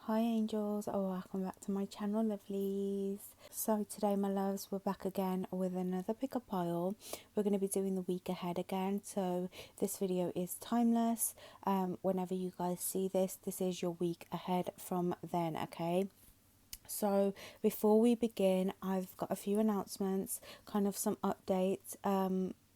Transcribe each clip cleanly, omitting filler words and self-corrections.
Hi angels, welcome back to my channel lovelies. So today my loves, we're back again with another pickup pile. We're going to be doing the week ahead again, so this video is timeless. Whenever you guys see this is your week ahead from then, okay? So before we begin, I've got a few announcements, kind of some updates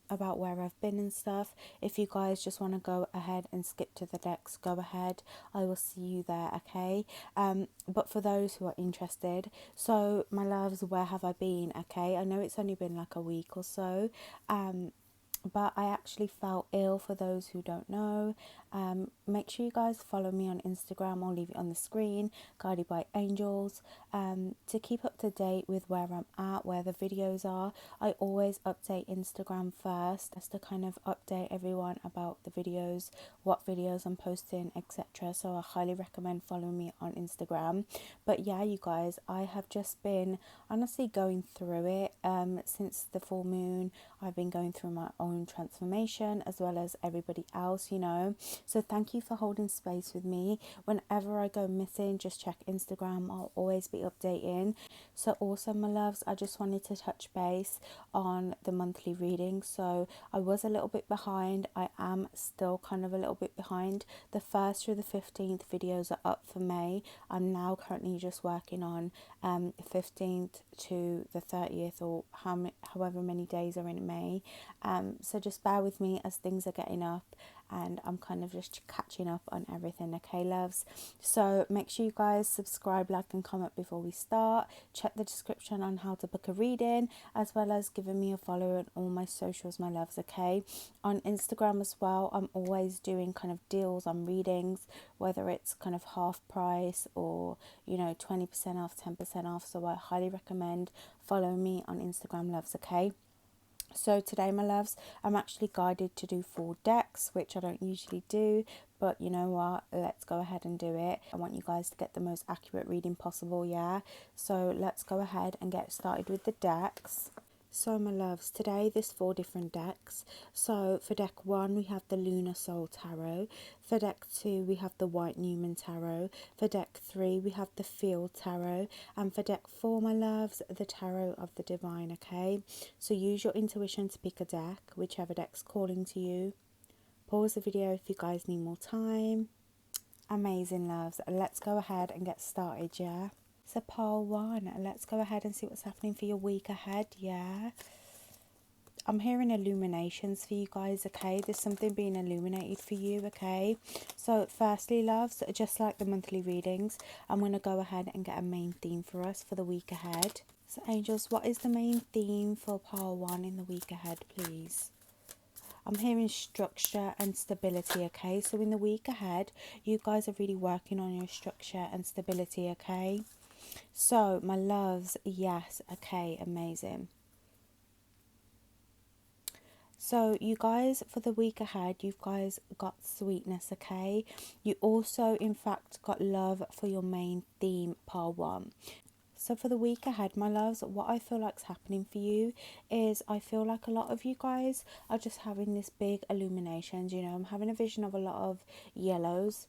about where I've been and stuff. If you guys just want to go ahead and skip to the decks, go ahead. I will see you there, okay? But for those who are interested, so my loves, where have I been? Okay, I know it's only been like a week or so, but I actually felt ill. For those who don't know, make sure you guys follow me on Instagram. I'll leave it on the screen, guided by angels, to keep up to date with where I'm at, where the videos are. I always update Instagram first, just to kind of update everyone about the videos, what videos I'm posting, etc. So I highly recommend following me on Instagram. But yeah, you guys, I have just been honestly going through it since the full moon. I've been going through my own transformation as well as everybody else, you know. So thank you for holding space with me. Whenever I go missing, just check Instagram. I'll always be updating. So also, my loves, I just wanted to touch base on the monthly reading. So I was a little bit behind. I am still kind of a little bit behind. The 1st through the 15th videos are up for May. I'm now currently just working on 15th to the 30th, or however many days are in May. So just bear with me as things are getting up and I'm kind of just catching up on everything, okay loves? So make sure you guys subscribe, like and comment before we start. Check the description on how to book a reading, as well as giving me a follow on all my socials, my loves, okay? On Instagram as well, I'm always doing kind of deals on readings, whether it's kind of half price or, you know, 20% off, 10% off. So I highly recommend follow me on Instagram, loves, okay? So today, my loves, I'm actually guided to do 4 decks, which I don't usually do, but you know what, let's go ahead and do it. I want you guys to get the most accurate reading possible, yeah? So let's go ahead and get started with the decks. So my loves, today there's 4 different decks. So for deck 1 we have the Lunar Soul Tarot. For deck 2 we have the White Newman Tarot. For deck 3 we have the Field Tarot. And for deck 4, my loves, the Tarot of the Divine, okay? So use your intuition to pick a deck, whichever deck's calling to you. Pause the video if you guys need more time. Amazing, loves. Let's go ahead and get started, yeah? So pile 1, let's go ahead and see what's happening for your week ahead, yeah? I'm hearing illuminations for you guys, okay? There's something being illuminated for you, okay? So firstly, loves, just like the monthly readings, I'm going to go ahead and get a main theme for us for the week ahead. So angels, what is the main theme for pile 1 in the week ahead, please? I'm hearing structure and stability, okay? So in the week ahead, you guys are really working on your structure and stability, okay? So, my loves, yes, okay, amazing. So, you guys, for the week ahead, you guys got sweetness, okay? You also, in fact, got love for your main theme, pile 1. So for the week ahead, my loves, what I feel like's happening for you is I feel like a lot of you guys are just having this big illuminations, you know. I'm having a vision of a lot of yellows,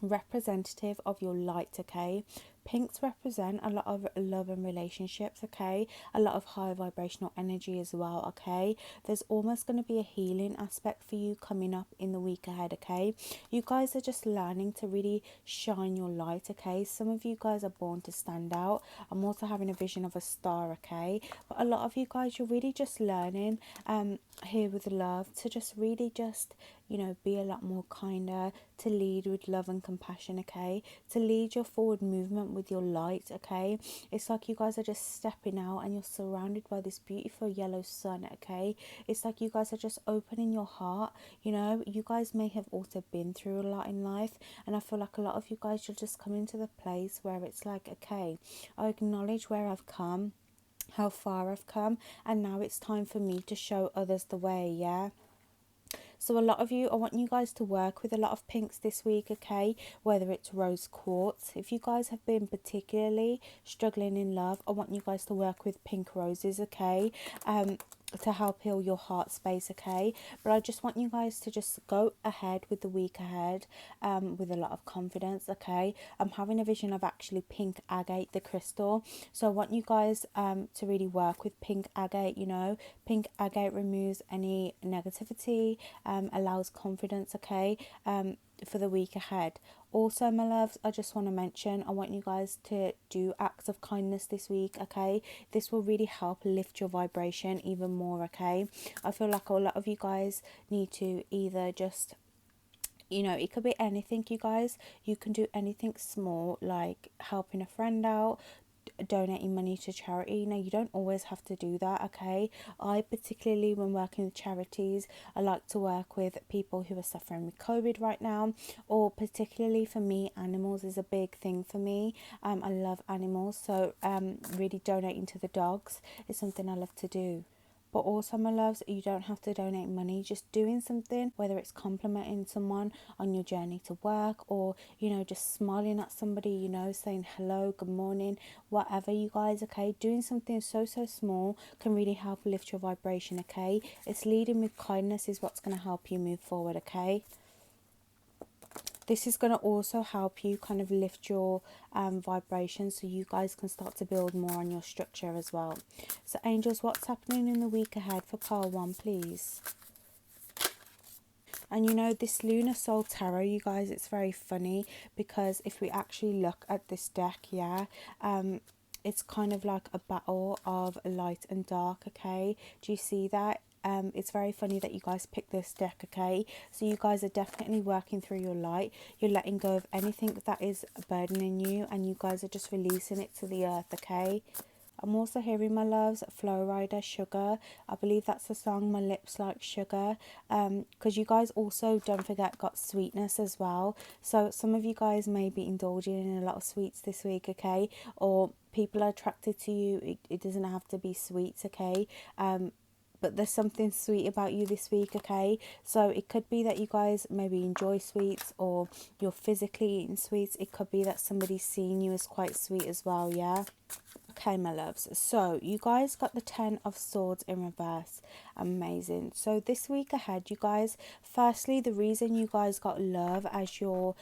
representative of your light, okay? Pinks represent a lot of love and relationships, okay? A lot of high vibrational energy as well, okay? There's almost going to be a healing aspect for you coming up in the week ahead, okay? You guys are just learning to really shine your light, okay? Some of you guys are born to stand out. I'm also having a vision of a star, okay? But a lot of you guys, you're really just learning here with love to just really just, you know, be a lot more kinder, to lead with love and compassion, okay? To lead your forward movement with your light, okay? It's like you guys are just stepping out and you're surrounded by this beautiful yellow sun, okay? It's like you guys are just opening your heart, you know? You guys may have also been through a lot in life, and I feel like a lot of you guys, you'll just come into the place where it's like, okay, I acknowledge where I've come, how far I've come, and now it's time for me to show others the way, yeah? So a lot of you, I want you guys to work with a lot of pinks this week, okay? Whether it's rose quartz. If you guys have been particularly struggling in love, I want you guys to work with pink roses, okay? to help heal your heart space, okay? But I just want you guys to just go ahead with the week ahead with a lot of confidence, okay? I'm having a vision of actually pink agate, the crystal. So I want you guys to really work with pink agate, you know. Pink agate removes any negativity, allows confidence, okay? For the week ahead. Also, my loves, I just want to mention, I want you guys to do acts of kindness this week, okay? This will really help lift your vibration even more, okay? I feel like a lot of you guys need to either just, you know, it could be anything, you guys. You can do anything small, like helping a friend out, donating money to charity. Now, you don't always have to do that, okay? I particularly, when working with charities, I like to work with people who are suffering with COVID right now, or particularly for me, animals is a big thing for me. I love animals, so really donating to the dogs is something I love to do. But also, my loves, you don't have to donate money. Just doing something, whether it's complimenting someone on your journey to work, or, you know, just smiling at somebody, you know, saying hello, good morning, whatever, you guys, okay? Doing something so small can really help lift your vibration, okay? It's leading with kindness is what's going to help you move forward, okay? This is going to also help you kind of lift your vibration, so you guys can start to build more on your structure as well. So angels, what's happening in the week ahead for pile 1, please? And you know, this Lunar Soul Tarot, you guys, it's very funny, because if we actually look at this deck, yeah, it's kind of like a battle of light and dark, okay? Do you see that? It's very funny that you guys picked this deck, okay? So you guys are definitely working through your light. You're letting go of anything that is burdening you, and you guys are just releasing it to the earth, okay? I'm also hearing, my loves, Flow Rider, Sugar. I believe that's the song, My Lips Like Sugar. Because you guys also, don't forget, got sweetness as well. So some of you guys may be indulging in a lot of sweets this week, okay? Or people are attracted to you. It doesn't have to be sweets, okay? But there's something sweet about you this week, okay? So it could be that you guys maybe enjoy sweets, or you're physically eating sweets. It could be that somebody's seeing you as quite sweet as well, yeah? Okay, my loves, so you guys got the 10 of Swords in reverse. Amazing. So this week ahead, you guys, firstly, the reason you guys got love as your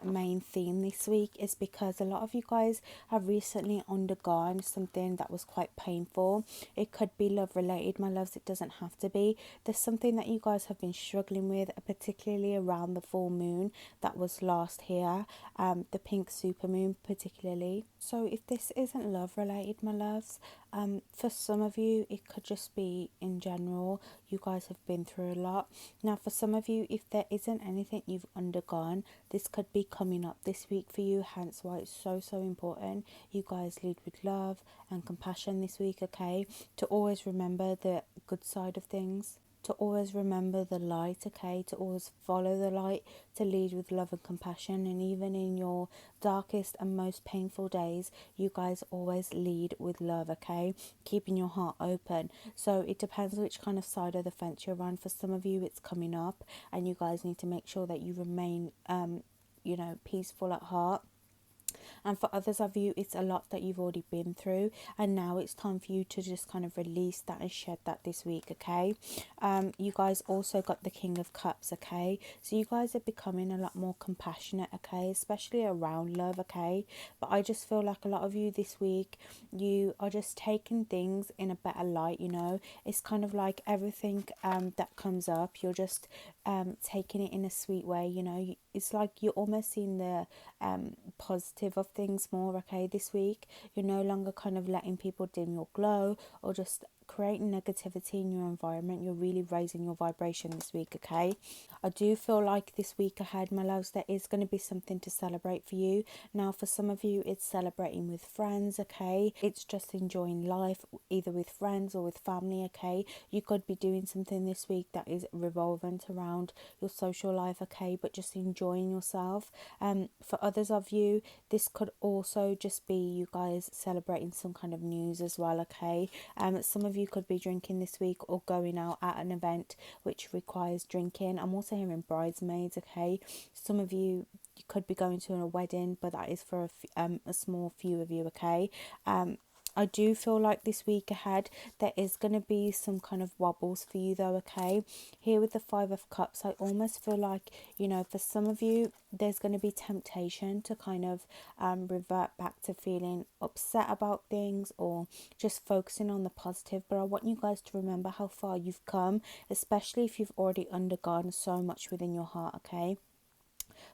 main theme this week is because a lot of you guys have recently undergone something that was quite painful. It could be love related, my loves. It doesn't have to be. There's something that you guys have been struggling with, particularly around the full moon that was last here, the pink super moon particularly. So if this isn't love related, my loves, for some of you it could just be in general, you guys have been through a lot. Now for some of you, if there isn't anything you've undergone, this could be coming up this week for you, hence why it's so important you guys lead with love and compassion this week, okay? To always remember the good side of things, to always remember the light, okay? To always follow the light, to lead with love and compassion. And even in your darkest and most painful days, you guys always lead with love, okay? Keeping your heart open. So it depends which kind of side of the fence you're on. For some of you, it's coming up, and you guys need to make sure that you remain you know, peaceful at heart. And for others of you, it's a lot that you've already been through, and now it's time for you to just kind of release that and shed that this week, okay? You guys also got the King of Cups, okay? So you guys are becoming a lot more compassionate, okay? Especially around love, okay? But I just feel like a lot of you this week, you are just taking things in a better light, you know? It's kind of like everything that comes up, you're just taking it in a sweet way, you know? It's like you're almost seeing the positive of things more, okay? This week you're no longer kind of letting people dim your glow or just creating negativity in your environment. You're really raising your vibration this week, okay? I do feel like this week ahead, my loves, there is going to be something to celebrate for you. Now for some of you, it's celebrating with friends, okay? It's just enjoying life either with friends or with family, okay? You could be doing something this week that is revolvent around your social life, okay? But just enjoying yourself. For others of you, this could also just be you guys celebrating some kind of news as well, okay? Some of you could be drinking this week or going out at an event which requires drinking. I'm also hearing bridesmaids, okay? Some of you could be going to a wedding, but that is for a small few of you, okay? I do feel like this week ahead there is going to be some kind of wobbles for you though, okay? Here with the Five of Cups, I almost feel like, you know, for some of you there's going to be temptation to kind of revert back to feeling upset about things or just focusing on the positive. But I want you guys to remember how far you've come, especially if you've already undergone so much within your heart, okay?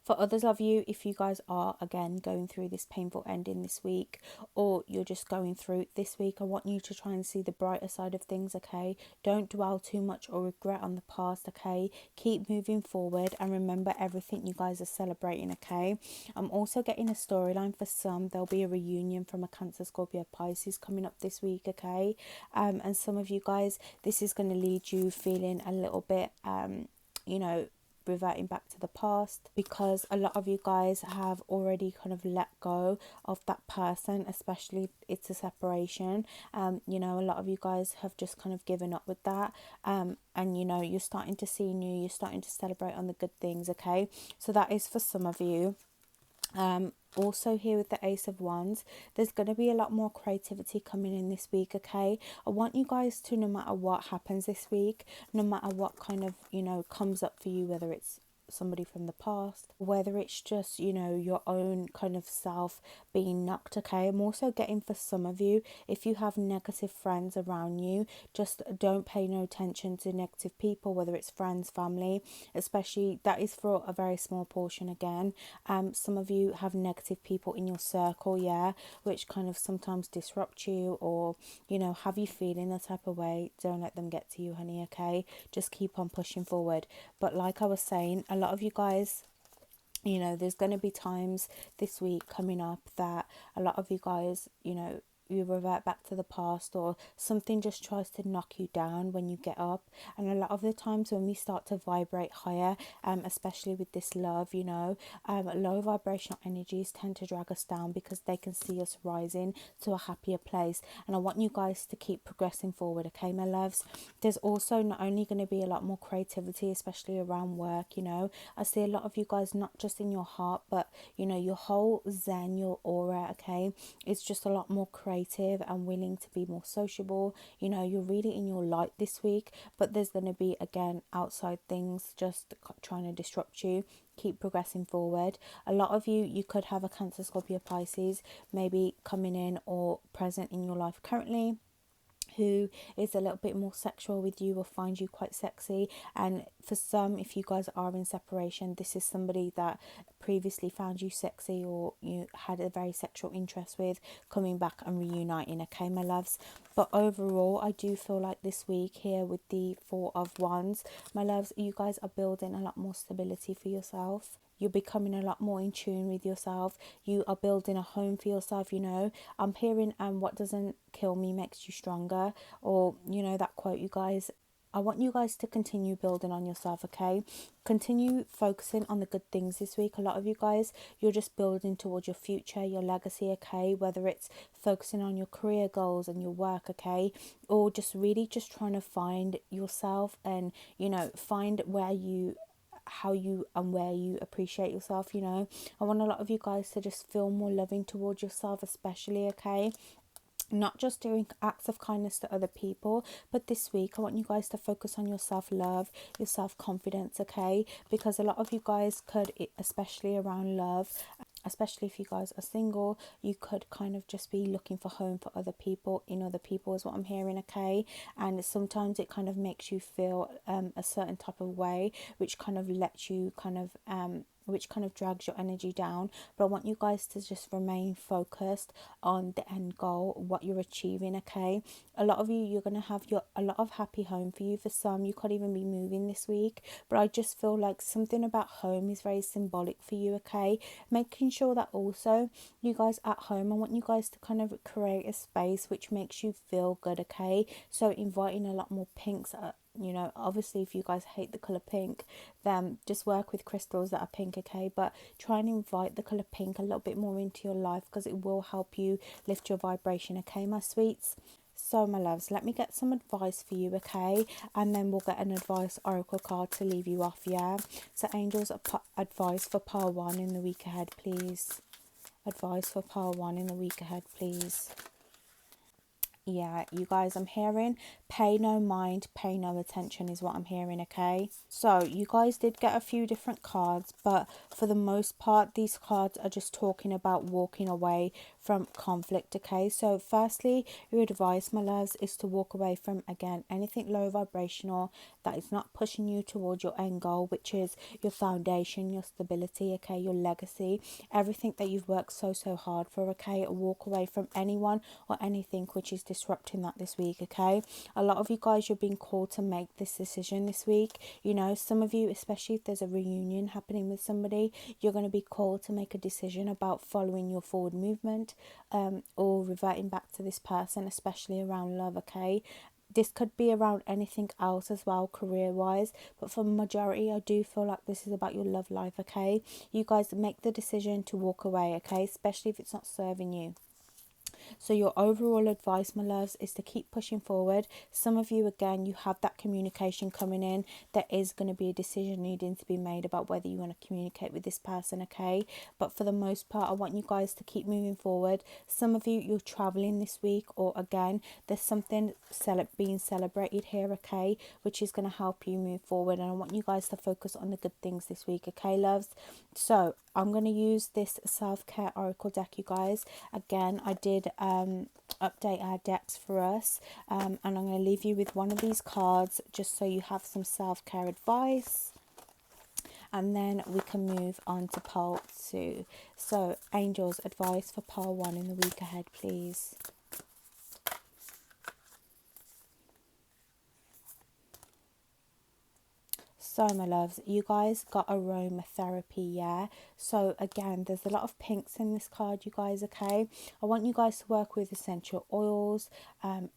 For others of you, if you guys are again going through this painful ending this week, or you're just going through it this week, I want you to try and see the brighter side of things, okay? Don't dwell too much or regret on the past, okay? Keep moving forward and remember everything you guys are celebrating, okay? I'm also getting a storyline for some. There'll be a reunion from a Cancer, Scorpio, Pisces coming up this week, okay? And some of you guys, this is going to lead you feeling a little bit, you know, reverting back to the past, because a lot of you guys have already kind of let go of that person, especially it's a separation. You know, a lot of you guys have just kind of given up with that, and you know, you're starting to see new, you're starting to celebrate on the good things, okay? So that is for some of you. Also here with the Ace of Wands, there's going to be a lot more creativity coming in this week, okay? I want you guys to, no matter what happens this week, no matter what kind of, you know, comes up for you, whether it's somebody from the past, whether it's just, you know, your own kind of self being knocked, okay? I'm also getting for some of you, if you have negative friends around you, just don't pay no attention to negative people, whether it's friends, family, especially that is for a very small portion again. Some of you have negative people in your circle, yeah, which kind of sometimes disrupt you or, you know, have you feeling the type of way. Don't let them get to you, honey, okay? Just keep on pushing forward. But like I was saying, a lot of you guys, you know, there's going to be times this week coming up that a lot of you guys, you know, you revert back to the past or something just tries to knock you down when you get up. And a lot of the times when we start to vibrate higher, especially with this love, you know, low vibrational energies tend to drag us down because they can see us rising to a happier place. And I want you guys to keep progressing forward, okay, my loves? There's also not only going to be a lot more creativity, especially around work, you know. I see a lot of you guys, not just in your heart, but, you know, your whole zen, your aura, okay? It's just a lot more creative and willing to be more sociable. You know, you're really in your light this week, but there's going to be again outside things just trying to disrupt you. Keep progressing forward. A lot of you could have a Cancer, Scorpio, Pisces maybe coming in or present in your life currently, who is a little bit more sexual with you or finds you quite sexy. And for some, if you guys are in separation, this is somebody that previously found you sexy or you had a very sexual interest with, coming back and reuniting, okay, my loves? But overall, I do feel like this week here with the Four of Wands, my loves, you guys are building a lot more stability for yourself. You're becoming a lot more in tune with yourself. You are building a home for yourself, you know. I'm hearing what doesn't kill me makes you stronger, or, you know, that quote, you guys. I want you guys to continue building on yourself, okay? Continue focusing on the good things this week. A lot of you guys, you're just building towards your future, your legacy, okay? Whether it's focusing on your career goals and your work, okay? Or just really just trying to find yourself and, you know, find where you, how you and where you appreciate yourself, you know. I want a lot of you guys to just feel more loving towards yourself, especially, okay? Not just doing acts of kindness to other people, but this week I want you guys to focus on your self-love, your self-confidence, okay? Because a lot of you guys could, especially around love, especially if you guys are single, you could kind of just be looking for home for other people, in other people is what I'm hearing, okay? And sometimes it kind of makes you feel a certain type of way, which kind of lets you kind of which kind of drags your energy down. But I want you guys to just remain focused on the end goal, what you're achieving, okay? A lot of you, you're going to have a lot of happy home for you. For some, you could even be moving this week, but I just feel like something about home is very symbolic for you, okay? Making sure that also you guys at home, I want you guys to kind of create a space which makes you feel good, okay? So inviting a lot more pinks, you know, obviously if you guys hate the color pink, then just work with crystals that are pink, okay? But try and invite the color pink a little bit more into your life, because it will help you lift your vibration, okay, my sweets? So my loves, let me get some advice for you, okay? And then we'll get an advice oracle card to leave you off, yeah? So angels, advice for pile 1 in the week ahead, please. Advice for pile 1 in the week ahead, please. Yeah, you guys, I'm hearing pay no mind, pay no attention is what I'm hearing, okay? So, you guys did get a few different cards, but for the most part, these cards are just talking about walking away from conflict, okay? So, firstly, your advice, my loves, is to walk away from, again, anything low vibrational that is not pushing you towards your end goal, which is your foundation, your stability, okay? Your legacy, everything that you've worked so hard for, okay? Walk away from anyone or anything which is disrupting that this week, okay? A lot of you guys, you're being called to make this decision this week. You know, some of you, especially if there's a reunion happening with somebody, you're going to be called to make a decision about following your forward movement, or reverting back to this person, especially around love, okay? This could be around anything else as well, career wise, but for majority, I do feel like this is about your love life, okay? You guys make the decision to walk away, okay? Especially if it's not serving you. So your overall advice, my loves, is to keep pushing forward. Some of you, again, you have that communication coming in. There is going to be a decision needing to be made about whether you want to communicate with this person, okay? But for the most part, I want you guys to keep moving forward. Some of you, you're traveling this week, or again, there's something being celebrated here, okay? Which is going to help you move forward. And I want you guys to focus on the good things this week, okay, loves? So I'm going to use this self-care oracle deck, you guys. Again, I did update our decks for us, and I'm going to leave you with one of these cards just so you have some self-care advice, and then we can move on to pole 2. So angels, advice for pole 1 in the week ahead, please. So my loves, you guys got aromatherapy, yeah? So again, there's a lot of pinks in this card, you guys, okay? I want you guys to work with essential oils,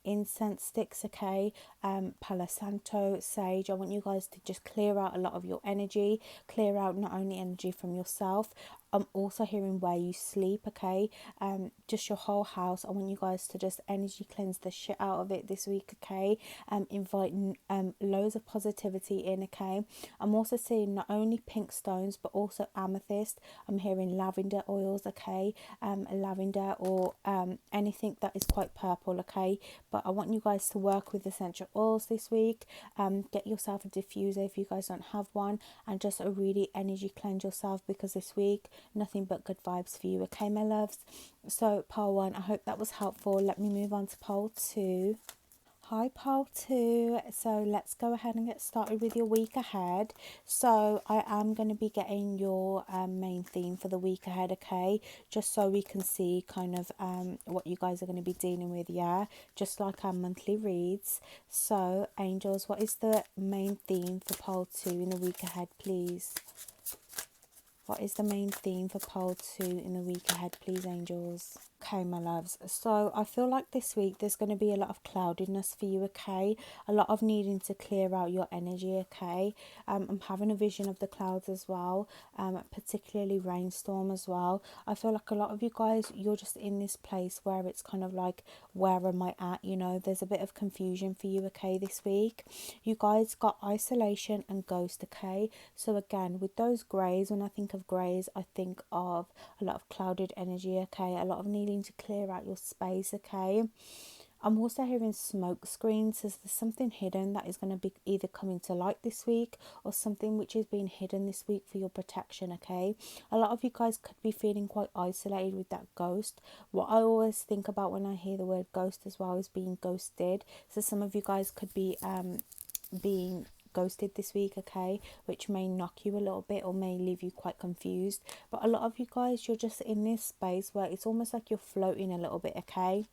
incense sticks, okay? Palo Santo, sage. I want you guys to just clear out a lot of your energy, clear out not only energy from yourself, I'm also hearing where you sleep, okay? Just your whole house. I want you guys to just energy cleanse the shit out of it this week, okay? Invite loads of positivity in, okay? I'm also seeing not only pink stones but also amethyst. I'm hearing lavender oils, okay? Lavender or anything that is quite purple, okay? But I want you guys to work with essential oils this week. Get yourself a diffuser if you guys don't have one, and just a really energy cleanse yourself, because this week nothing but good vibes for you, okay, my loves? So pole 1, I hope that was helpful. Let me move on to pole 2. Hi pole 2, so let's go ahead and get started with your week ahead. So I am going to be getting your main theme for the week ahead, okay, just so we can see kind of what you guys are going to be dealing with, yeah, just like our monthly reads. So angels, what is the main theme for pole 2 in the week ahead, please? What is the main theme for pole 2 in the week ahead, please, angels? Okay, my loves. So I feel like this week there's going to be a lot of cloudiness for you, okay? A lot of needing to clear out your energy, okay? I'm having a vision of the clouds as well, particularly rainstorm as well. I feel like a lot of you guys, you're just in this place where it's kind of like, where am I at? You know, there's a bit of confusion for you, okay, this week. You guys got isolation and ghost, okay? So again, with those greys, when I think of greys, I think of a lot of clouded energy, okay? A lot of needing to clear out your space, okay? I'm also hearing smoke screens. So there's something hidden that is going to be either coming to light this week, or something which is being hidden this week for your protection, okay? A lot of you guys could be feeling quite isolated with that ghost. What I always think about when I hear the word ghost as well is being ghosted. So some of you guys could be being ghosted this week, okay, which may knock you a little bit or may leave you quite confused. But a lot of you guys, you're just in this space where it's almost like you're floating a little bit, okay?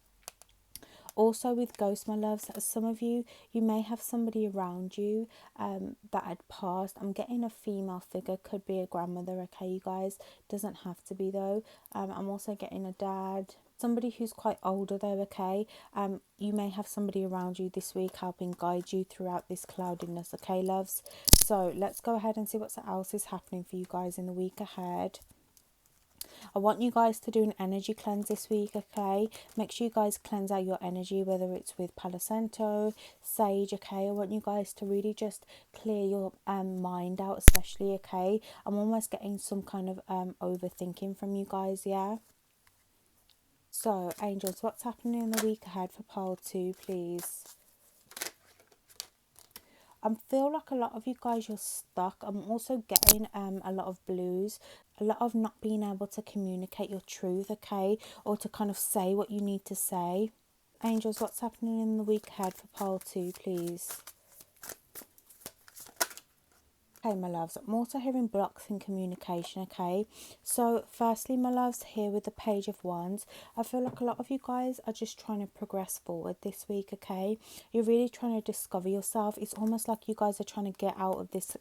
Also with ghosts, my loves, some of you, you may have somebody around you that had passed. I'm getting a female figure, could be a grandmother, okay, you guys, doesn't have to be though. I'm also getting a dad, somebody who's quite older though, okay? You may have somebody around you this week helping guide you throughout this cloudiness, okay, loves? So let's go ahead and see what else is happening for you guys in the week ahead. I want you guys to do an energy cleanse this week, okay? Make sure you guys cleanse out your energy, whether it's with Palo Santo, sage, okay? I want you guys to really just clear your mind out, especially, okay? I'm almost getting some kind of overthinking from you guys, yeah? So, angels, what's happening in the week ahead for pile 2, please? I feel like a lot of you guys, you're stuck. I'm also getting a lot of blues, a lot of not being able to communicate your truth, okay? Or to kind of say what you need to say. Angels, what's happening in the week ahead for pile 2, please? Okay, my loves, I'm also hearing blocks in communication, okay? So, firstly, my loves, here with the Page of Wands, I feel like a lot of you guys are just trying to progress forward this week, okay? You're really trying to discover yourself. It's almost like you guys are trying to get out of this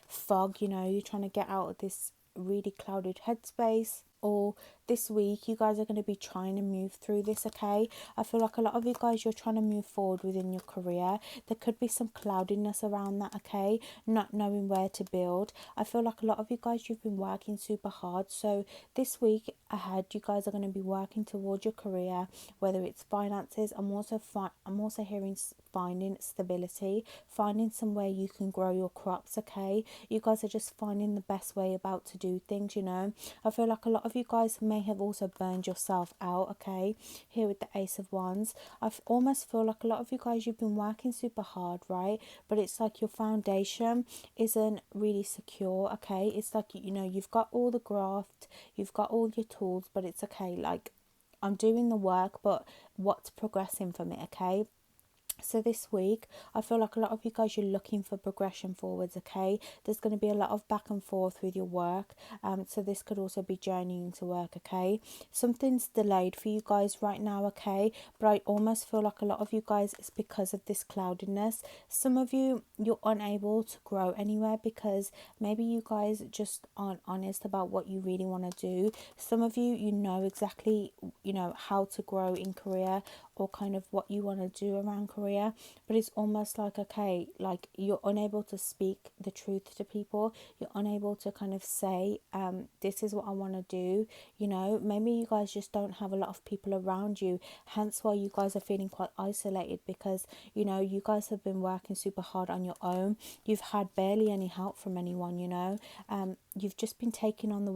fog, you know? You're trying to get out of this really clouded headspace. Or this week you guys are going to be trying to move through this, okay? I feel like a lot of you guys, you're trying to move forward within your career. There could be some cloudiness around that, okay? Not knowing where to build. I feel like a lot of you guys, you've been working super hard. So this week ahead, you guys are going to be working towards your career, whether it's finances. I'm also hearing finding stability, finding somewhere you can grow your crops, okay? You guys are just finding the best way about to do things, you know? I feel like a lot of you guys may have also burned yourself out, okay? Here with the Ace of Wands, almost feel like a lot of you guys, you've been working super hard, right? But it's like your foundation isn't really secure, okay? It's like, you know, you've got all the graft, you've got all your tools, but it's okay. Like, I'm doing the work, but what's progressing from it, okay? So this week, I feel like a lot of you guys, you're looking for progression forwards, okay? There's going to be a lot of back and forth with your work. So this could also be journeying to work, okay? Something's delayed for you guys right now, okay? But I almost feel like a lot of you guys, it's because of this cloudiness. Some of you, you're unable to grow anywhere because maybe you guys just aren't honest about what you really want to do. Some of you, you know exactly, you know, how to grow in career or kind of what you want to do around career, but it's almost like, okay, like you're unable to speak the truth to people. You're unable to kind of say, this is what I want to do. You know, maybe you guys just don't have a lot of people around you, hence why you guys are feeling quite isolated, because, you know, you guys have been working super hard on your own. You've had barely any help from anyone, you know. You've just been taking on the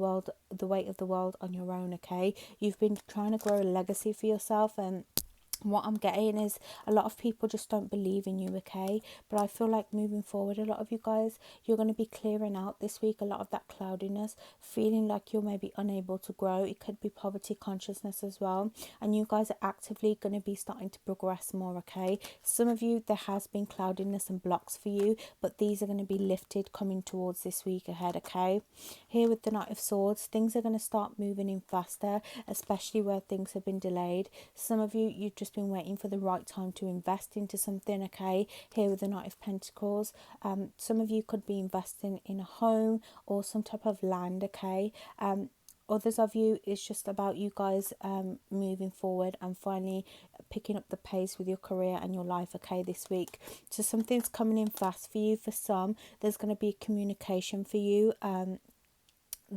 weight of the world on your own, okay? You've been trying to grow a legacy for yourself, and what I'm getting is a lot of people just don't believe in you, okay? But I feel like moving forward, a lot of you guys, you're going to be clearing out this week a lot of that cloudiness, feeling like you're maybe unable to grow. It could be poverty consciousness as well, and you guys are actively going to be starting to progress more, okay? Some of you, there has been cloudiness and blocks for you, but these are going to be lifted coming towards this week ahead, okay? Here with the Knight of Swords, things are going to start moving in faster, especially where things have been delayed. Some of you, you've just been waiting for the right time to invest into something, okay? Here with the Knight of Pentacles, some of you could be investing in a home or some type of land, okay? Others of you, it's just about you guys moving forward and finally picking up the pace with your career and your life, okay, this week. So something's coming in fast for you. For some, there's going to be communication for you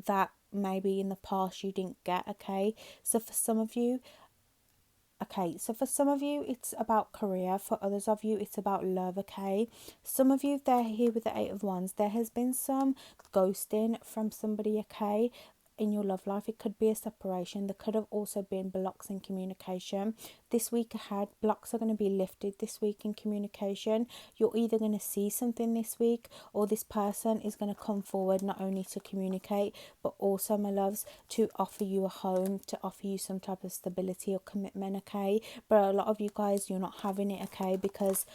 that maybe in the past you didn't get, okay? So for some of you, it's about career. For others of you, it's about love, okay? Some of you, they're here with the Eight of Wands. There has been some ghosting from somebody, okay? In your love life, it could be a separation. There could have also been blocks in communication. This week ahead, blocks are going to be lifted this week in communication. You're either going to see something this week, or this person is going to come forward not only to communicate, but also, my loves, to offer you a home, to offer you some type of stability or commitment, okay? But a lot of you guys, you're not having it, okay? Because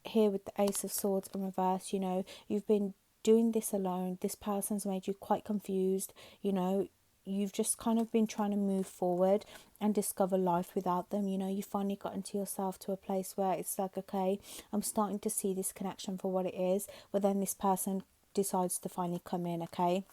here with the Ace of Swords in reverse, you know, you've been doing this alone. This person's made you quite confused, you know. You've just kind of been trying to move forward and discover life without them, you know. You finally got into yourself to a place where it's like, okay, I'm starting to see this connection for what it is, but then this person decides to finally come in, okay?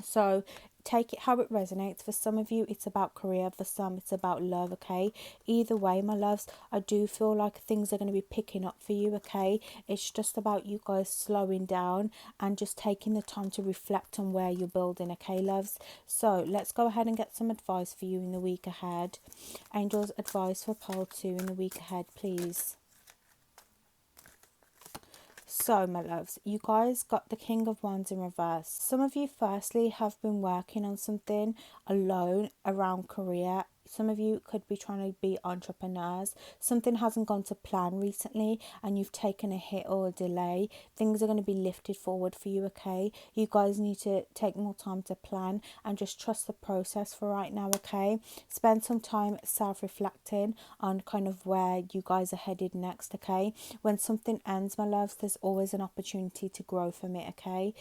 So take it how it resonates. For some of you, it's about career. For some, it's about love, okay? Either way, my loves, I do feel like things are going to be picking up for you, okay? It's just about you guys slowing down and just taking the time to reflect on where you're building, okay, loves? So let's go ahead and get some advice for you in the week ahead. Angels, advice for pile 2 in the week ahead, please. So, my loves, you guys got the King of Wands in reverse. Some of you, firstly, have been working on something alone around career some of you could be trying to be entrepreneurs. Something hasn't gone to plan recently and you've taken a hit or a delay. Things are going to be lifted forward for you, okay? You guys need to take more time to plan and just trust the process for right now, okay? Spend some time self-reflecting on kind of where you guys are headed next, okay? When something ends, my loves, there's always an opportunity to grow from it, okay?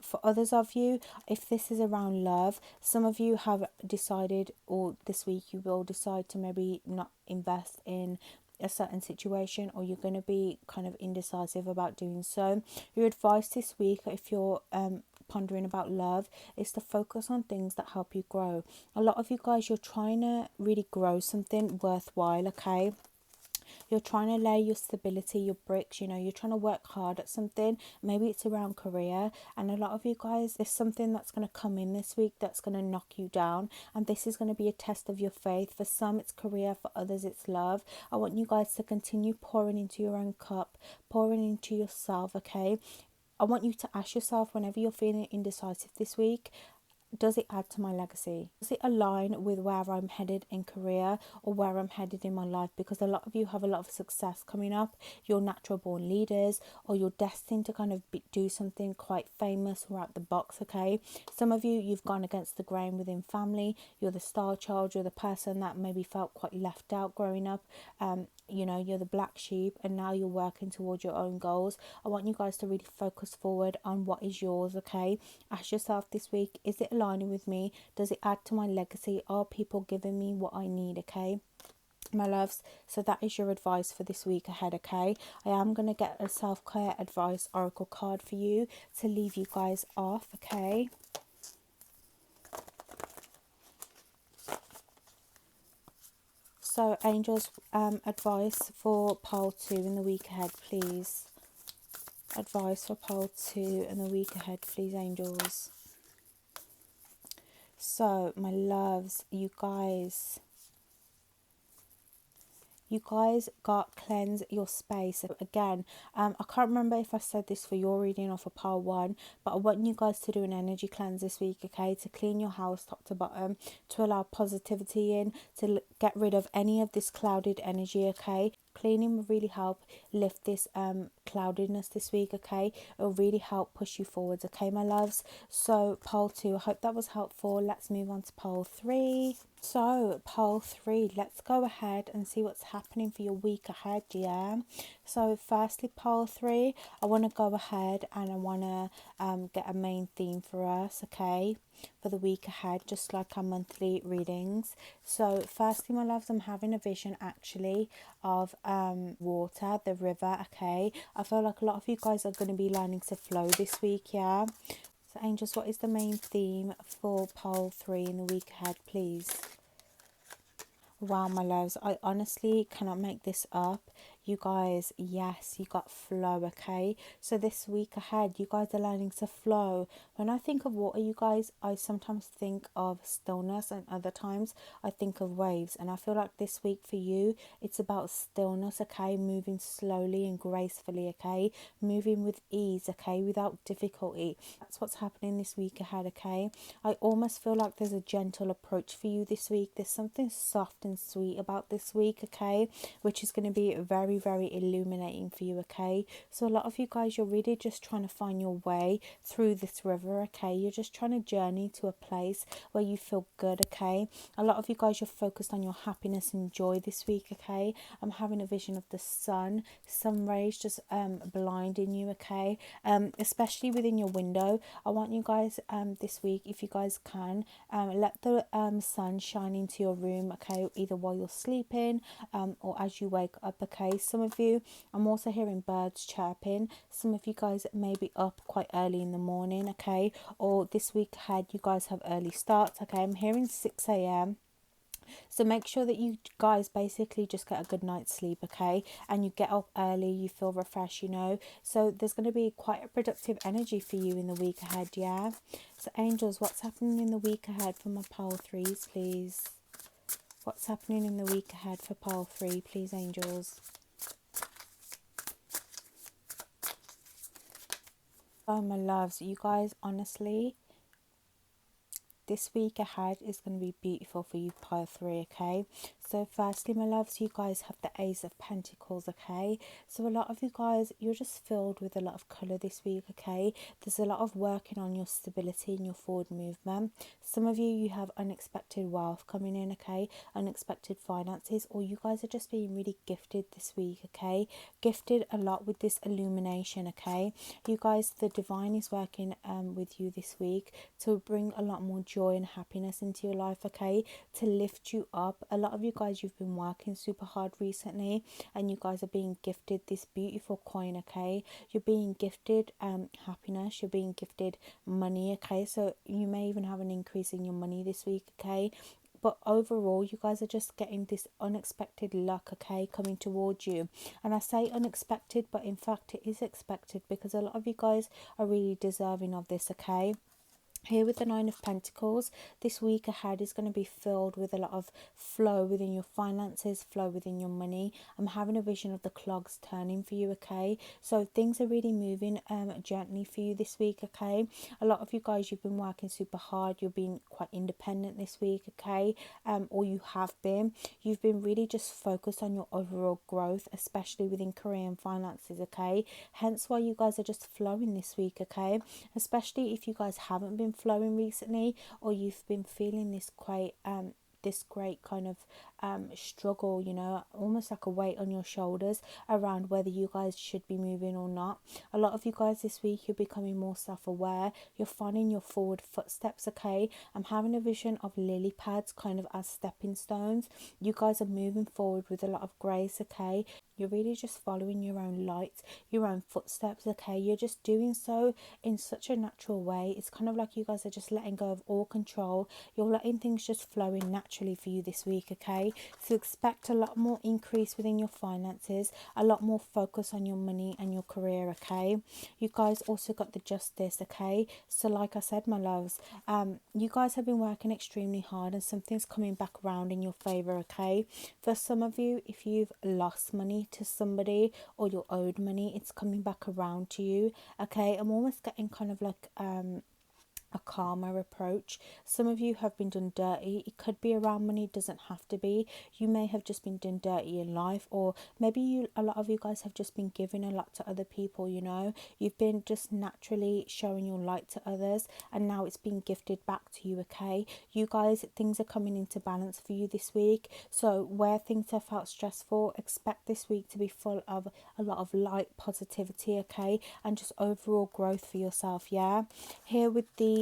For others of you, if this is around love, some of you have decided, or this week you will decide to maybe not invest in a certain situation, or you're going to be kind of indecisive about doing so. Your advice this week, if you're pondering about love, is to focus on things that help you grow. A lot of you guys, you're trying to really grow something worthwhile, okay? You're trying to lay your stability, your bricks, you know, you're trying to work hard at something. Maybe it's around career, and a lot of you guys, there's something that's going to come in this week that's going to knock you down, and this is going to be a test of your faith. For some it's career, for others it's love. I want you guys to continue pouring into your own cup, pouring into yourself, okay? I want you to ask yourself, whenever you're feeling indecisive this week, does it add to my legacy? Does it align with where I'm headed in career or where I'm headed in my life? Because a lot of you have a lot of success coming up. You're natural born leaders, or you're destined to kind of do something quite famous or out the box, okay? Some of you, you've gone against the grain within family. You're the star child. You're the person that maybe felt quite left out growing up. You know, you're the black sheep, and now you're working towards your own goals. I want you guys to really focus forward on what is yours, okay? Ask yourself this week, is it aligning with me? Does it add to my legacy? Are people giving me what I need, okay? My loves, so that is your advice for this week ahead, okay? I am going to get a self-care advice oracle card for you to leave you guys off, okay? So, angels, advice for pole 2 in the week ahead, please. Advice for pole 2 in the week ahead, please, angels. So, my loves, you guys got cleanse your space. Again, I can't remember if I said this for your reading or for pile 1, but I want you guys to do an energy cleanse this week, okay? To clean your house top to bottom, to allow positivity in, to get rid of any of this clouded energy, okay? Cleaning will really help lift this cloudedness this week, okay? It'll really help push you forwards, okay, my loves? So pole 2, I hope that was helpful. Let's move on to pole 3. So pole 3, let's go ahead and see what's happening for your week ahead, yeah? So firstly, pole 3, I want to go ahead and I want to get a main theme for us, okay, for the week ahead, just like our monthly readings. So firstly, my loves, I'm having a vision actually of water, the river, okay? I feel like a lot of you guys are going to be learning to flow this week, yeah? So angels, what is the main theme for pole 3 in the week ahead, please? Wow, my loves, I honestly cannot make this up. You guys, yes, you got flow, okay? So this week ahead, you guys are learning to flow. When I think of water, you guys, I sometimes think of stillness, and other times I think of waves. And I feel like this week for you, it's about stillness, okay? Moving slowly and gracefully, okay? Moving with ease, okay? Without difficulty. That's what's happening this week ahead, okay? I almost feel like there's a gentle approach for you this week. There's something soft and sweet about this week, okay? Which is going to be very, very illuminating for you, okay? So a lot of you guys, you're really just trying to find your way through this river, okay? You're just trying to journey to a place where you feel good, okay? A lot of you guys, you're focused on your happiness and joy this week, okay? I'm having a vision of the sun rays just blinding you, okay? Especially within your window. I want you guys this week, if you guys can, let the sun shine into your room, okay? Either while you're sleeping or as you wake up, okay? Some of you, I'm also hearing birds chirping. Some of you guys may be up quite early in the morning, okay? Or this week ahead, you guys have early starts, okay? I'm hearing 6 a.m. So make sure that you guys basically just get a good night's sleep, okay? And you get up early, you feel refreshed, you know? So there's going to be quite a productive energy for you in the week ahead, yeah? So angels, what's happening in the week ahead for my pole 3s, please? What's happening in the week ahead for pole 3, please, angels? Oh, my loves, you guys, honestly, This week ahead is going to be beautiful for you, pile 3, okay? So firstly, my loves, you guys have the Ace of Pentacles, okay? So a lot of you guys, you're just filled with a lot of colour this week, okay? There's a lot of working on your stability and your forward movement. Some of you have unexpected wealth coming in, okay? Unexpected finances, or you guys are just being really gifted this week, okay? Gifted a lot with this illumination, okay? You guys, the divine is working with you this week to bring a lot more joy and happiness into your life, okay? To lift you up. A lot of you guys, you've been working super hard recently, and you guys are being gifted this beautiful coin, okay? You're being gifted happiness, you're being gifted money, okay? So you may even have an increase in your money this week, okay? But overall, you guys are just getting this unexpected luck, okay, coming towards you. And I say unexpected, but in fact it is expected, because a lot of you guys are really deserving of this, okay? Here with the Nine of Pentacles, this week ahead is going to be filled with a lot of flow within your finances, flow within your money. I'm having a vision of the clogs turning for you, okay? So things are really moving gently for you this week, okay? A lot of you guys, you've been working super hard. You're being quite independent this week, okay? Or you have been. You've been really just focused on your overall growth, especially within career and finances, okay? Hence why you guys are just flowing this week, okay? Especially if you guys haven't been flowing recently, or you've been feeling this quite this great kind of struggle, you know, almost like a weight on your shoulders around whether you guys should be moving or not. A lot of you guys this week, you're becoming more self-aware. You're finding your forward footsteps, okay? I'm having a vision of lily pads kind of as stepping stones. You guys are moving forward with a lot of grace, okay? You're really just following your own light, your own footsteps, okay? You're just doing so in such a natural way. It's kind of like you guys are just letting go of all control. You're letting things just flow in naturally for you this week, okay? So expect a lot more increase within your finances, a lot more focus on your money and your career, okay? You guys also got the Justice, okay? So like I said, my loves, you guys have been working extremely hard, and something's coming back around in your favor, okay? For some of you, if you've lost money to somebody or you're owed money, it's coming back around to you, okay? I'm almost getting kind of like a calmer approach. Some of you have been done dirty. It could be around money, it doesn't have to be. You may have just been done dirty in life, or maybe a lot of you guys have just been giving a lot to other people, you know. You've been just naturally showing your light to others, and now it's being gifted back to you, okay? You guys, things are coming into balance for you this week. So where things have felt stressful, expect this week to be full of a lot of light, positivity, okay? And just overall growth for yourself, yeah? Here with the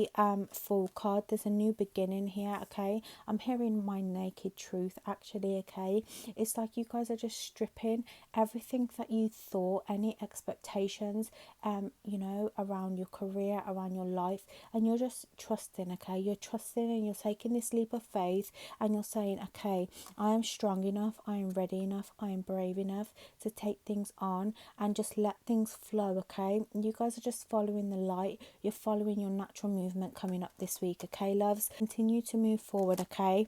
Fool card, there's a new beginning here, okay? I'm hearing my naked truth, actually, okay? It's like you guys are just stripping everything that you thought, any expectations, you know, around your career, around your life, and you're just trusting, okay? You're trusting, and you're taking this leap of faith, and you're saying, okay, I am strong enough, I am ready enough, I am brave enough to take things on and just let things flow, okay? You guys are just following the light. You're following your natural movement coming up this week, okay, loves? Continue to move forward, okay?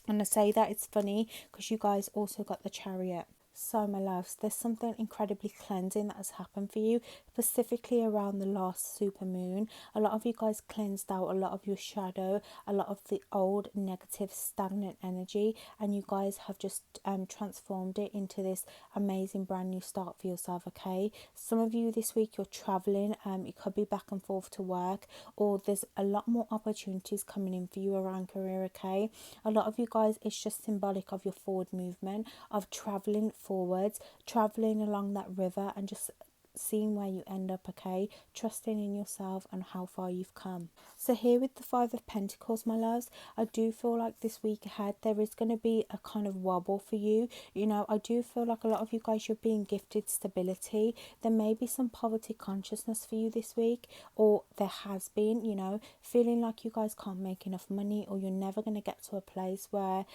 And I say that it's funny because you guys also got the Chariot. So my loves, there's something incredibly cleansing that has happened for you, specifically around the last super moon. A lot of you guys cleansed out a lot of your shadow, a lot of the old negative stagnant energy, and you guys have just transformed it into this amazing brand new start for yourself, okay? Some of you this week, you're traveling, you could be back and forth to work, or there's a lot more opportunities coming in for you around career, okay? A lot of you guys, it's just symbolic of your forward movement, of traveling forwards, traveling along that river, and just seeing where you end up, okay? Trusting in yourself and how far you've come. So here with the Five of Pentacles, my loves, I do feel like this week ahead there is going to be a kind of wobble for you. You know, I do feel like a lot of you guys, you're being gifted stability. There may be some poverty consciousness for you this week, or there has been, you know, feeling like you guys can't make enough money, or you're never going to get to a place where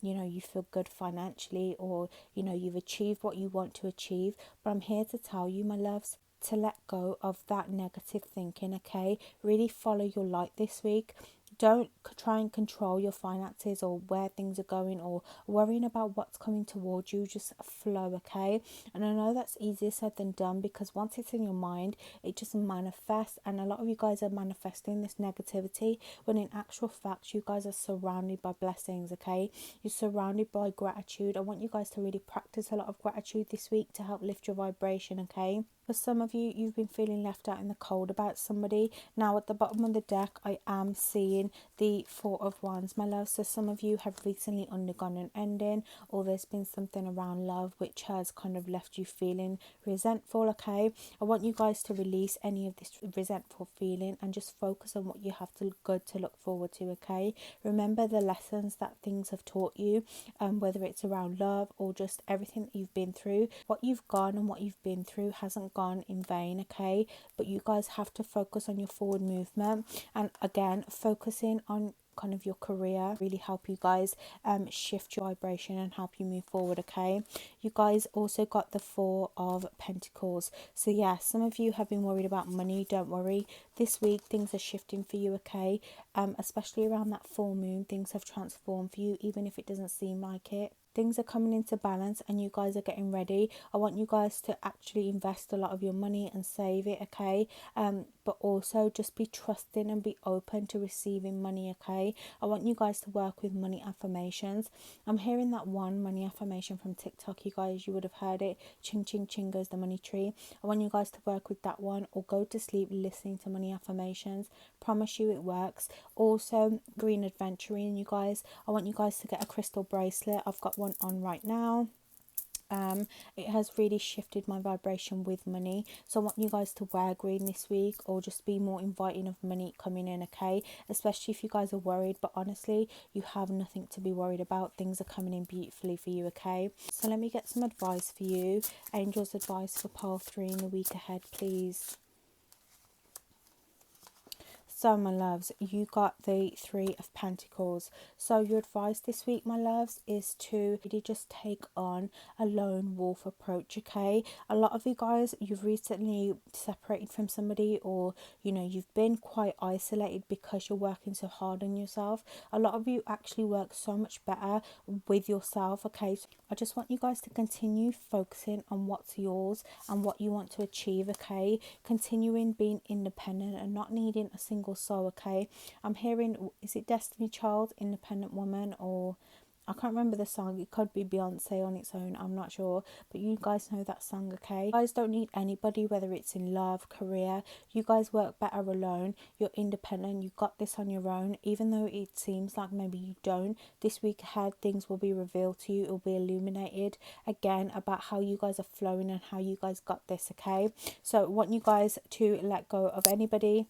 you know, you feel good financially, or you know, you've achieved what you want to achieve. But I'm here to tell you, my loves, to let go of that negative thinking, okay? Really follow your light this week. don't try and control your finances or where things are going or worrying about what's coming towards you. Just flow, okay? And I know that's easier said than done, because once it's in your mind, it just manifests. And a lot of you guys are manifesting this negativity when in actual fact you guys are surrounded by blessings, okay? You're surrounded by gratitude. I want you guys to really practice a lot of gratitude this week to help lift your vibration, okay? For some of you, you've been feeling left out in the cold about somebody. Now at the bottom of the deck, I am seeing the Four of Wands, my love. So some of you have recently undergone an ending, or there's been something around love which has kind of left you feeling resentful, okay? I want you guys to release any of this resentful feeling and just focus on what you have to good to look forward to, okay? Remember the lessons that things have taught you, whether it's around love or just everything that you've been through. What you've gone and what you've been through hasn't gone in vain, okay? But you guys have to focus on your forward movement, and again, focusing on kind of your career really help you guys shift your vibration and help you move forward, okay? You guys also got the Four of Pentacles. So yeah, some of you have been worried about money. Don't worry, this week things are shifting for you, okay? Especially around that full moon, things have transformed for you, even if it doesn't seem like it. Things are coming into balance and you guys are getting ready. I want you guys to actually invest a lot of your money and save it, okay? But also just be trusting and be open to receiving money, okay? I want you guys to work with money affirmations. I'm hearing that one money affirmation from TikTok, you guys, you would have heard it. Ching ching ching goes the money tree. I want you guys to work with that one, or go to sleep listening to money affirmations. Promise you it works. Also, green adventuring, you guys. I want you guys to get a crystal bracelet. I've got one on right now. It has really shifted my vibration with money, so I want you guys to wear green this week, or just be more inviting of money coming in, okay? Especially if you guys are worried, but honestly, you have nothing to be worried about. Things are coming in beautifully for you, okay? So let me get some advice for you. Angels advice for pile 3 in the week ahead, please. So my loves, you got the Three of Pentacles. So your advice this week, my loves, is to really just take on a lone wolf approach, okay? A lot of you guys, you've recently separated from somebody, or you know, you've been quite isolated because you're working so hard on yourself. A lot of you actually work so much better with yourself, okay? So I just want you guys to continue focusing on what's yours and what you want to achieve, okay? Continuing being independent and not needing a single soul, okay? I'm hearing, is it Destiny Child, Independent Woman, or I can't remember the song. It could be Beyonce on its own, I'm not sure, but you guys know that song, okay? You guys don't need anybody, whether it's in love, career. You guys work better alone. You're independent. You got this on your own, even though it seems like maybe you don't. This week ahead, things will be revealed to you. It will be illuminated again about how you guys are flowing and how you guys got this, okay? So I want you guys to let go of anybody,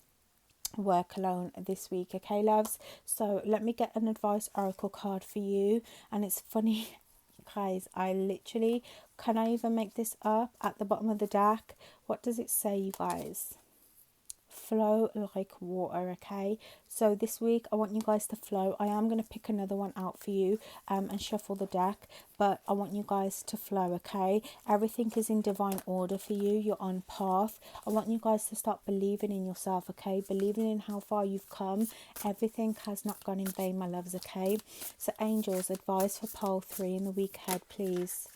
work alone this week, okay, loves? So let me get an advice oracle card for you. And it's funny, guys, I literally, can I even make this up? At the bottom of the deck, what does it say, you guys? Flow like water, okay? So this week I want you guys to flow. I am going to pick another one out for you and shuffle the deck, but I want you guys to flow, okay? Everything is in divine order for you. You're on path. I want you guys to start believing in yourself, okay? Believing in how far you've come. Everything has not gone in vain, my loves, okay? So angels, advice for pile 3 in the week ahead, please.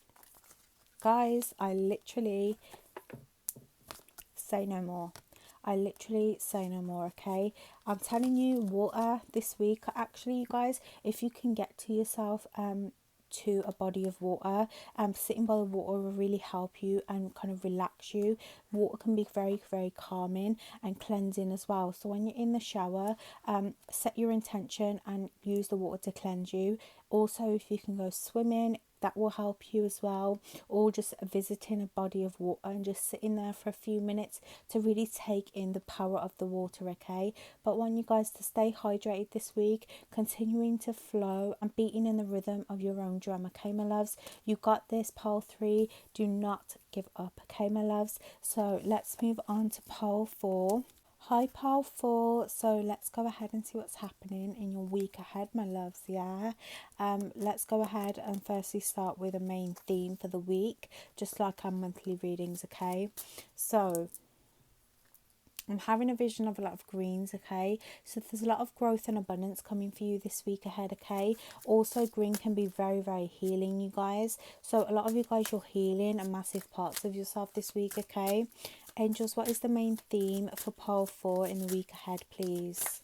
Guys, I literally say no more. I literally say no more, okay? I'm telling you, water this week. Actually, you guys, if you can get to yourself to a body of water, sitting by the water will really help you and kind of relax you. Water can be very, very calming and cleansing as well. So when you're in the shower, set your intention and use the water to cleanse you. Also, if you can go swimming, that will help you as well, or just visiting a body of water and just sitting there for a few minutes to really take in the power of the water, okay? But I want you guys to stay hydrated this week, continuing to flow and beating in the rhythm of your own drum, okay, my loves? You got this, pile 3. Do not give up, okay, my loves? So let's move on to pile 4. Hi pile 4, so let's go ahead and see what's happening in your week ahead, my loves. Yeah, let's go ahead and firstly start with a main theme for the week, just like our monthly readings, okay? So I'm having a vision of a lot of greens, okay? So there's a lot of growth and abundance coming for you this week ahead, okay? Also, green can be very, very healing, you guys. So a lot of you guys, you're healing a massive parts of yourself this week, okay? Angels, what is the main theme for pole 4 in the week ahead, please?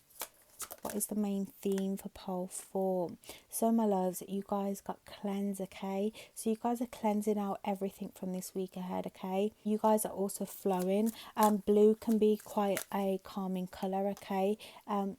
What is the main theme for pole 4? So my loves, you guys got cleanse, okay? So you guys are cleansing out everything from this week ahead, okay? You guys are also flowing. Blue can be quite a calming color, okay?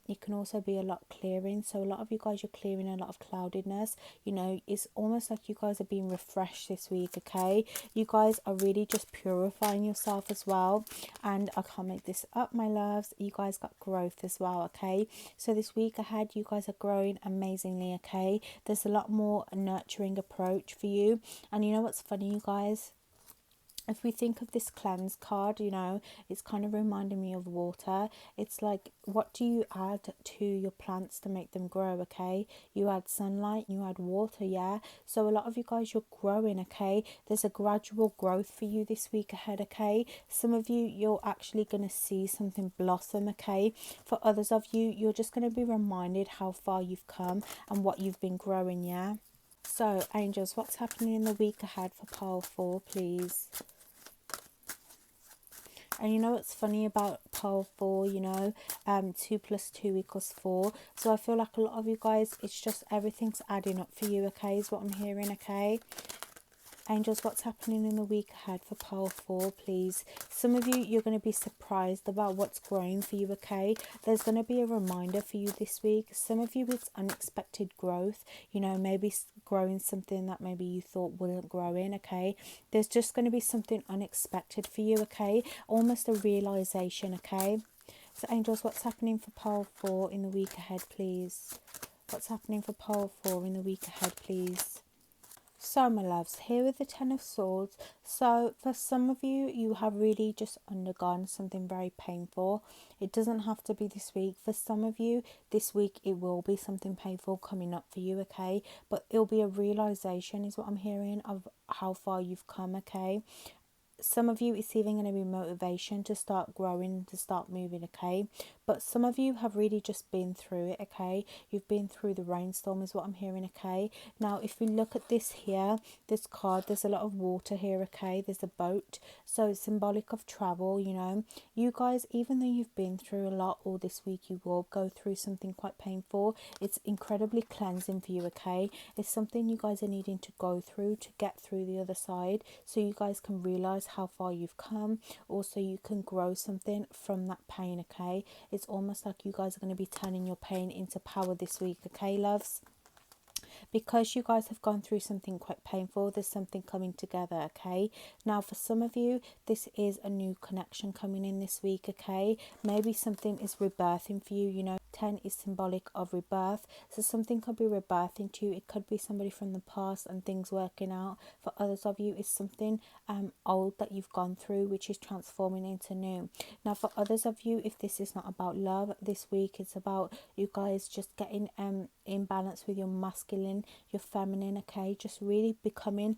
It can also be a lot clearing. So a lot of you guys, you're clearing a lot of cloudedness. You know, it's almost like you guys are being refreshed this week, okay? You guys are really just purifying yourself as well. And I can't make this up, my loves. You guys got growth as well, okay? So this week ahead, you guys are growing amazingly, okay? There's a lot more nurturing approach for you. And you know what's funny, you guys? If we think of this cleanse card, you know, it's kind of reminding me of water. It's like, what do you add to your plants to make them grow, okay? You add sunlight, you add water, yeah? So a lot of you guys, you're growing, okay? There's a gradual growth for you this week ahead, okay? Some of you, you're actually going to see something blossom, okay? For others of you, you're just going to be reminded how far you've come and what you've been growing, yeah? So, angels, what's happening in the week ahead for pole 4, please? And you know what's funny about pole 4, you know, 2 plus 2 equals 4. So I feel like a lot of you guys, it's just everything's adding up for you, okay, is what I'm hearing, okay? Angels, what's happening in the week ahead for pole 4, please? Some of you, you're going to be surprised about what's growing for you, okay? There's going to be a reminder for you this week. Some of you, it's unexpected growth. You know, maybe growing something that maybe you thought wasn't growing, okay? There's just going to be something unexpected for you, okay? Almost a realization, okay? So, angels, what's happening for pole 4 in the week ahead, please? What's happening for pole 4 in the week ahead, please? So, my loves, here with the Ten of Swords. So, for some of you, you have really just undergone something very painful. It doesn't have to be this week. For some of you, this week it will be something painful coming up for you, okay? But it'll be a realization, is what I'm hearing, of how far you've come, okay? Some of you, it's even going to be motivation to start growing, to start moving, okay? But some of you have really just been through it, okay? You've been through the rainstorm, is what I'm hearing, okay? Now, if we look at this here, this card, there's a lot of water here, okay? There's a boat, so it's symbolic of travel, you know? You guys, even though you've been through a lot all this week, you will go through something quite painful. It's incredibly cleansing for you, okay? It's something you guys are needing to go through to get through the other side, so you guys can realize how far you've come. Also, you can grow something from that pain, okay? It's almost like you guys are going to be turning your pain into power this week, okay, loves? Because you guys have gone through something quite painful, there's something coming together, okay? Now, for some of you, this is a new connection coming in this week, okay? Maybe something is rebirthing for you, you know. 10 is symbolic of rebirth, so something could be rebirthing to you. It could be somebody from the past and things working out. For others of you, it's something old that you've gone through, which is transforming into new. Now, for others of you, if this is not about love this week, it's about you guys just getting in balance with your masculine, your feminine, okay? Just really becoming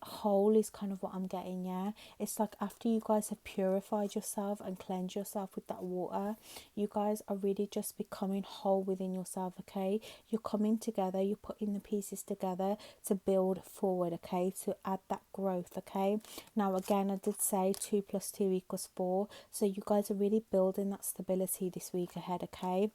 whole is kind of what I'm getting, yeah? It's like after you guys have purified yourself and cleansed yourself with that water, you guys are really just becoming whole within yourself, okay? You're coming together, you're putting the pieces together to build forward, okay? To add that growth, okay? Now, again, I did say 2 plus 2 equals 4, so you guys are really building that stability this week ahead, okay?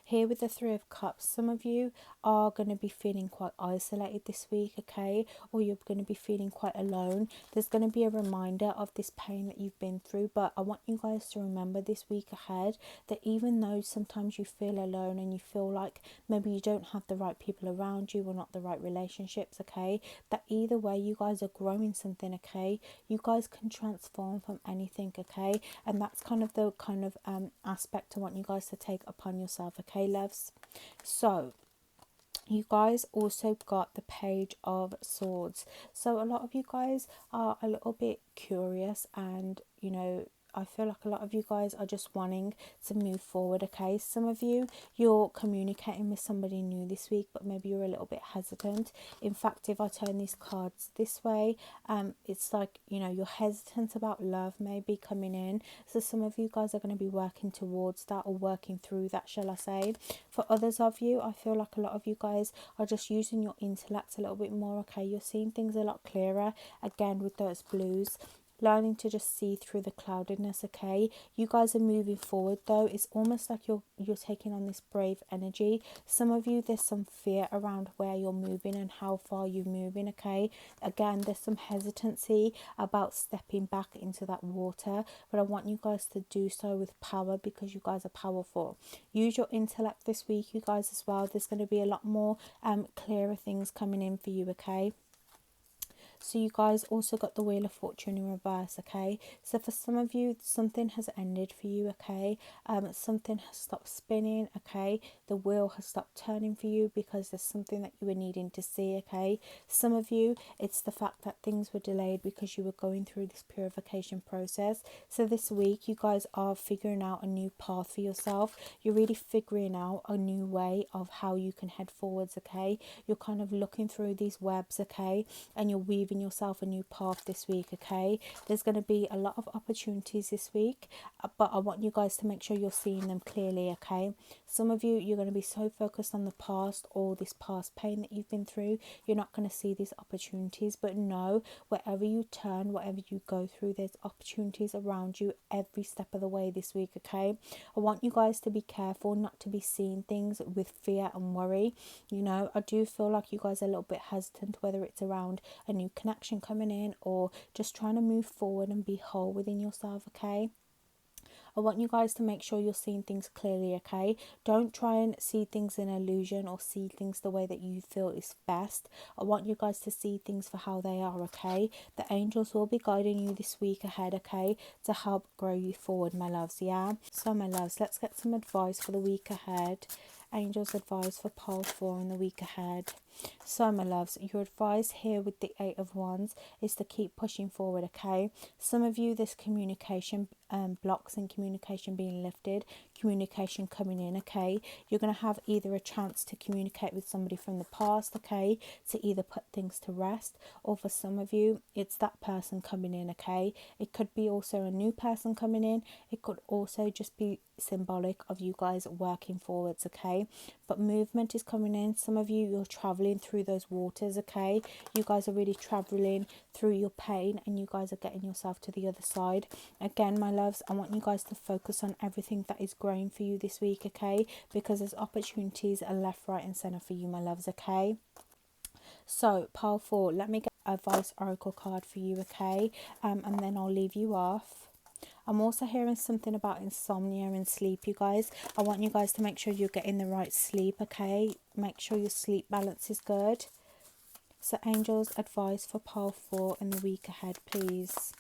Here with the Three of Cups, some of you are going to be feeling quite isolated this week, okay? Or you're going to be feeling quite alone. There's going to be a reminder of this pain that you've been through, but I want you guys to remember this week ahead that even though sometimes you feel alone and you feel like maybe you don't have the right people around you or not the right relationships, okay? That either way you guys are growing something, okay? You guys can transform from anything, okay? And that's kind of the aspect I want you guys to take upon yourself, okay, loves? So you guys also got the Page of Swords. So a lot of you guys are a little bit curious and, you know, I feel like a lot of you guys are just wanting to move forward, okay? Some of you, you're communicating with somebody new this week, but maybe you're a little bit hesitant. In fact, if I turn these cards this way, it's like, you know, you're hesitant about love maybe coming in. So some of you guys are going to be working towards that, or working through that, shall I say. For others of you, I feel like a lot of you guys are just using your intellect a little bit more, okay? You're seeing things a lot clearer, again, with those blues, learning to just see through the cloudedness, okay? You guys are moving forward though. It's almost like you're taking on this brave energy. Some of you, there's some fear around where you're moving and how far you're moving, okay? Again, there's some hesitancy about stepping back into that water, but I want you guys to do so with power, because you guys are powerful. Use your intellect this week, you guys, as well. There's going to be a lot more clearer things coming in for you, okay? So you guys also got the Wheel of Fortune in reverse, okay? So for some of you, something has ended for you, okay? Something has stopped spinning, okay? The wheel has stopped turning for you because there's something that you were needing to see, okay? Some of you, it's the fact that things were delayed because you were going through this purification process. So this week, you guys are figuring out a new path for yourself. You're really figuring out a new way of how you can head forwards, okay? You're kind of looking through these webs, okay? And you're weaving yourself a new path this week, okay? There's going to be a lot of opportunities this week, but I want you guys to make sure you're seeing them clearly, okay? Some of you, you're going to be so focused on the past, or this past pain that you've been through, you're not going to see these opportunities. But no, wherever you turn, whatever you go through, there's opportunities around you every step of the way this week, okay? I want you guys to be careful not to be seeing things with fear and worry. You know, I do feel like you guys are a little bit hesitant, whether it's around a new connection coming in, or just trying to move forward and be whole within yourself, okay? I want you guys to make sure you're seeing things clearly, okay? Don't try and see things in illusion, or see things the way that you feel is best. I want you guys to see things for how they are, okay? The angels will be guiding you this week ahead, okay? To help grow you forward, my loves, yeah? So, my loves, let's get some advice for the week ahead. Angels advice for pile 4 in the week ahead. So, my loves, your advice here with the 8 of Wands is to keep pushing forward, okay? Some of you, this communication blocks and communication being lifted, communication coming in, okay? You're going to have either a chance to communicate with somebody from the past, okay? To either put things to rest, or for some of you, it's that person coming in, okay? It could be also a new person coming in. It could also just be symbolic of you guys working forwards, okay? But movement is coming in. Some of you, you're traveling through those waters, okay? You guys are really traveling through your pain, and you guys are getting yourself to the other side. Again, my loves, I want you guys to focus on everything that is growing for you this week, okay? Because there's opportunities are left, right and centre for you, my loves, okay? So, pile 4, let me get advice oracle card for you, okay? And then I'll leave you off. I'm also hearing something about insomnia and sleep, you guys. I want you guys to make sure you're getting the right sleep, okay? Make sure your sleep balance is good. So, angels, advice for pile 4 in the week ahead, please.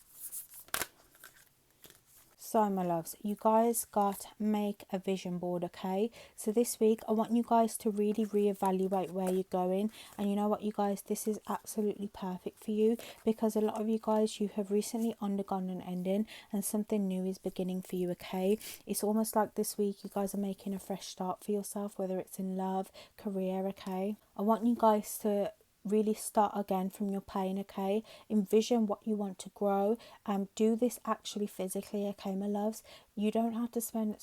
So, my loves, you guys got make a vision board, okay? So this week, I want you guys to really reevaluate where you're going. And you know what, you guys, this is absolutely perfect for you, because a lot of you guys, you have recently undergone an ending and something new is beginning for you, okay? It's almost like this week, you guys are making a fresh start for yourself, whether it's in love, career, okay? I want you guys to really start again from your pain, okay? Envision what you want to grow. Do this actually physically, okay, my loves? You don't have to spend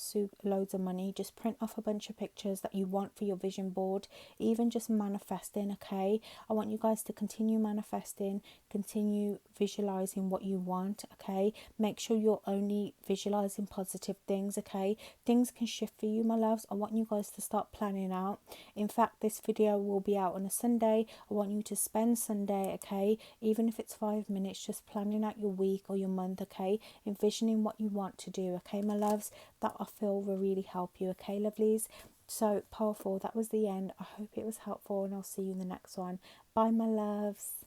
loads of money. Just print off a bunch of pictures that you want for your vision board. Even just manifesting, okay? I want you guys to continue manifesting, continue visualizing what you want, okay? Make sure you're only visualizing positive things, okay? Things can shift for you, my loves. I want you guys to start planning out. In fact, this video will be out on a Sunday. I want you to spend Sunday, okay? Even if it's 5 minutes, just planning out your week or your month, okay? Envisioning what you want to do, okay, my loves? That I feel will really help you, okay, lovelies? So, powerful. That was the end. I hope it was helpful, and I'll see you in the next one. Bye, my loves.